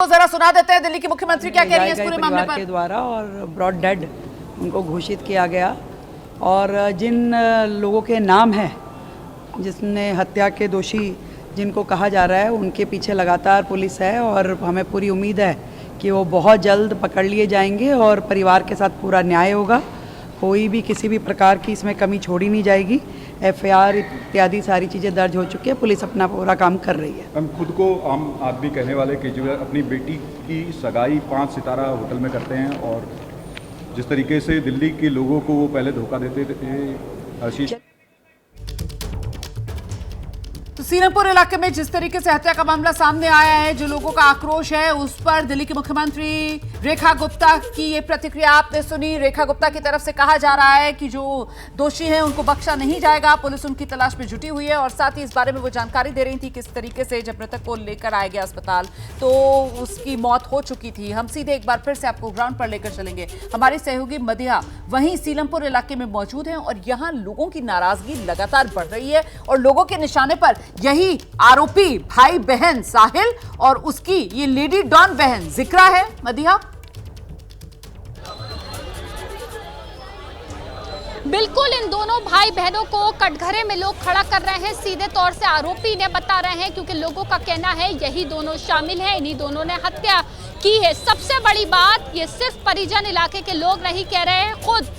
तो जरा सुना देते हैं दिल्ली की मुख्यमंत्री क्या कह रही है इस पूरे मामले पर। के द्वारा और ब्रॉड डेड उनको घोषित किया गया और जिन लोगों के नाम हैं जिसने हत्या के दोषी जिनको कहा जा रहा है उनके पीछे लगातार पुलिस है और हमें पूरी उम्मीद है कि वो बहुत जल्द पकड़ लिए जाएंगे और परिवार के साथ पूरा न्याय होगा। कोई भी किसी भी प्रकार की इसमें कमी छोड़ी नहीं जाएगी। एफआईआर इत्यादि सारी चीज़ें दर्ज हो चुकी है, पुलिस अपना पूरा काम कर रही है। हम खुद को आम आदमी कहने वाले केजरीवाल अपनी बेटी की सगाई 5 सितारा होटल में करते हैं और जिस तरीके से दिल्ली के लोगों को वो पहले धोखा देते थे आशीष। तो सीरमपुर इलाके में जिस तरीके से हत्या का मामला सामने आया है, जो लोगों का आक्रोश है उस पर दिल्ली की मुख्यमंत्री रेखा गुप्ता की ये प्रतिक्रिया आपने सुनी। रेखा गुप्ता की तरफ से कहा जा रहा है कि जो दोषी हैं उनको बख्शा नहीं जाएगा, पुलिस उनकी तलाश में जुटी हुई है और साथ ही इस बारे में वो जानकारी दे रही थी किस तरीके से जब मृतक को लेकर आया गया अस्पताल तो उसकी मौत हो चुकी थी। हम सीधे एक बार फिर से आपको ग्राउंड पर लेकर चलेंगे। हमारी सहयोगी मदिहा वहीं सीलमपुर इलाके में मौजूद हैं और यहाँ लोगों की नाराजगी लगातार बढ़ रही है और लोगों के निशाने पर यही आरोपी भाई बहन साहिल और उसकी ये लेडी डॉन बहन जिक्रा है। मदिहा, बिल्कुल इन दोनों भाई बहनों को कटघरे में लोग खड़ा कर रहे हैं, सीधे तौर से आरोपी ने बता रहे हैं क्योंकि लोगों का कहना है यही दोनों शामिल हैं, इन्हीं दोनों ने हत्या की है। सबसे बड़ी बात ये सिर्फ परिजन इलाके के लोग नहीं कह रहे हैं, खुद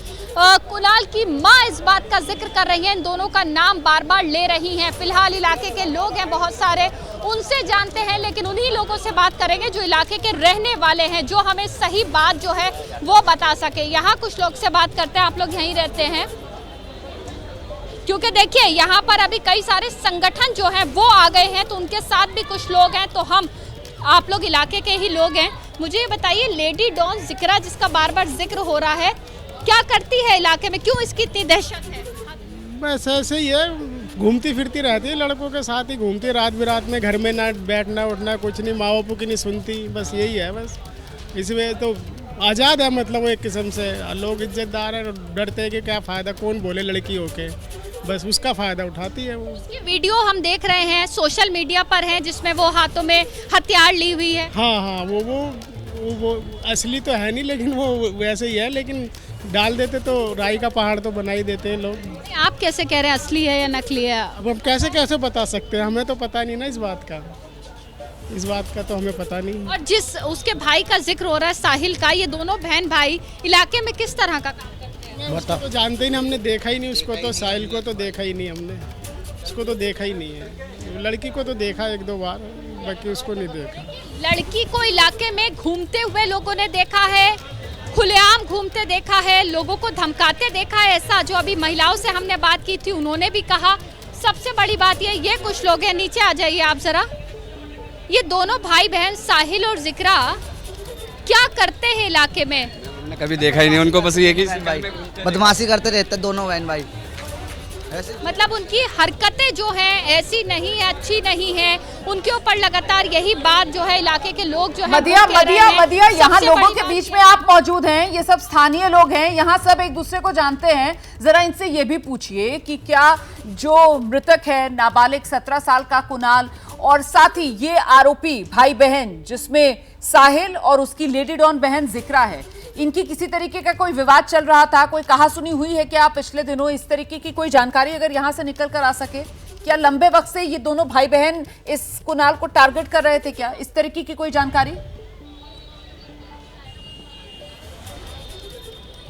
कुणाल की मां इस बात का जिक्र कर रही है, इन दोनों का नाम बार बार ले रही हैं। फिलहाल इलाके के लोग हैं बहुत सारे, उनसे जानते हैं, लेकिन उन्हीं लोगों से बात करेंगे जो इलाके के रहने वाले हैं, जो हमें सही बात जो है वो बता सके। यहाँ कुछ लोग से बात करते हैं, आप लोग यहीं रहते हैं क्योंकि देखिए यहाँ पर अभी कई सारे संगठन जो हैं वो आ गए हैं, तो उनके साथ भी कुछ लोग हैं। तो हम आप लोग इलाके के ही लोग हैं, मुझे ये बताइए लेडी डॉन जिक्रा जिसका बार बार जिक्र हो रहा है, क्या करती है इलाके में, क्यों इसकी इतनी दहशत है? बस ऐसे ही है, घूमती फिरती रहती है, लड़कों के साथ ही घूमती, रात बिरात में घर में ना बैठना उठना कुछ नहीं, माँ बापू की नहीं सुनती, बस यही है। बस इसमें तो आज़ाद है, मतलब वो एक किस्म से लोग इज्जतदार है, डरते हैं कि क्या फ़ायदा, कौन बोले लड़की होके, बस उसका फ़ायदा उठाती है वो। ये वीडियो हम देख रहे हैं सोशल मीडिया पर है जिसमें वो हाथों में हथियार ली हुई है। हाँ, वो असली तो है नहीं, लेकिन वो वैसे ही है, लेकिन डाल देते तो राई का पहाड़ तो बना ही देते हैं लोग। आप कैसे कह रहे हैं असली है या नकली है? अब हम कैसे बता सकते हैं, हमें तो पता नहीं ना इस बात का तो हमें पता नहीं। और जिस उसके भाई का जिक्र हो रहा है साहिल का, ये दोनों बहन भाई इलाके में किस तरह का काम करते हैं? उसको तो जानते ही नहीं, हमने देखा ही नहीं उसको, तो साहिल को तो देखा ही नहीं हमने, उसको तो देखा ही नहीं है। लड़की को तो देखा 1-2 बार, बाकी उसको नहीं देखा। लड़की को इलाके में घूमते हुए लोगों ने देखा है, खुलेआम घूमते देखा है, लोगों को धमकाते देखा है, ऐसा जो अभी महिलाओं से हमने बात की थी उन्होंने भी कहा। सबसे बड़ी बात ये कुछ लोग हैं, नीचे आ जाइए आप जरा, ये दोनों भाई बहन साहिल और जिक्रा क्या करते हैं इलाके में? मैंने कभी देखा ही नहीं उनको, बस ये कि बदमाशी करते रहते दोनों बहन भाई। मतलब उनकी हरकतें जो हैं ऐसी नहीं है, अच्छी नहीं है, उनके ऊपर लगातार यही बात जो है इलाके के लोग जो है मदिया यहाँ लोगों के बीच में आप मौजूद हैं, ये सब स्थानीय लोग हैं, यहाँ सब एक दूसरे को जानते हैं। जरा इनसे ये भी पूछिए कि क्या जो मृतक है नाबालिग 17 साल का कुणाल और साथ ही ये आरोपी भाई बहन जिसमें साहिल और उसकी लेडी डॉन बहन जिक्रा है, इनकी किसी तरीके का कोई विवाद चल रहा था, कोई कहासुनी हुई है क्या पिछले दिनों? इस तरीके की कोई जानकारी अगर यहाँ से निकल कर आ सके, क्या लंबे वक्त से ये दोनों भाई बहन इस कुणाल को टारगेट कर रहे थे क्या? इस तरीके की कोई जानकारी?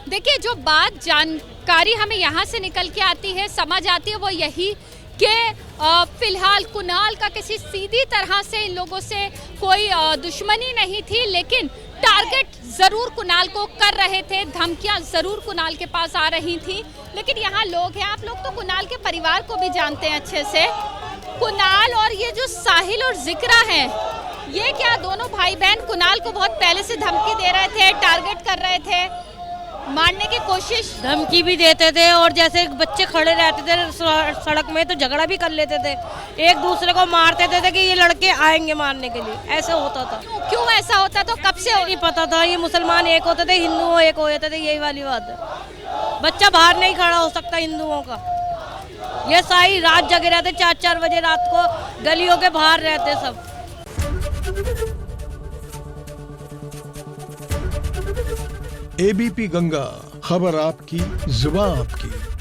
देखिए जो बात जानकारी हमें यहाँ से निकल के आती है, समझ आती है, वो यही कि फिलहाल कुणाल का किसी सीधी तरह से इन लोगों से कोई दुश्मनी नहीं थी, लेकिन टारगेट जरूर कुणाल को कर रहे थे, धमकियां जरूर कुणाल के पास आ रही थी। लेकिन यहाँ लोग हैं, आप लोग तो कुणाल के परिवार को भी जानते हैं अच्छे से, कुणाल और ये जो साहिल और जिक्रा हैं, ये क्या दोनों भाई बहन कुणाल को बहुत पहले से धमकी दे रहे थे, टारगेट कर रहे थे, मारने की कोशिश, धमकी भी देते थे और जैसे बच्चे खड़े रहते थे सड़क में तो झगड़ा भी कर लेते थे, एक दूसरे को मारते थे कि ये लड़के आएंगे मारने के लिए, ऐसा होता था। क्यों ऐसा होता? तो कब से नहीं पता था, ये मुसलमान एक होते थे, हिंदुओं एक हो जाते थे, यही वाली बात है। बच्चा बाहर नहीं खड़ा हो सकता हिंदुओं का, ये सारी रात जगे रहते, 4-4 बजे रात को गलियों के बाहर रहते सब। एबीपी गंगा, खबर आपकी, जुबान आपकी।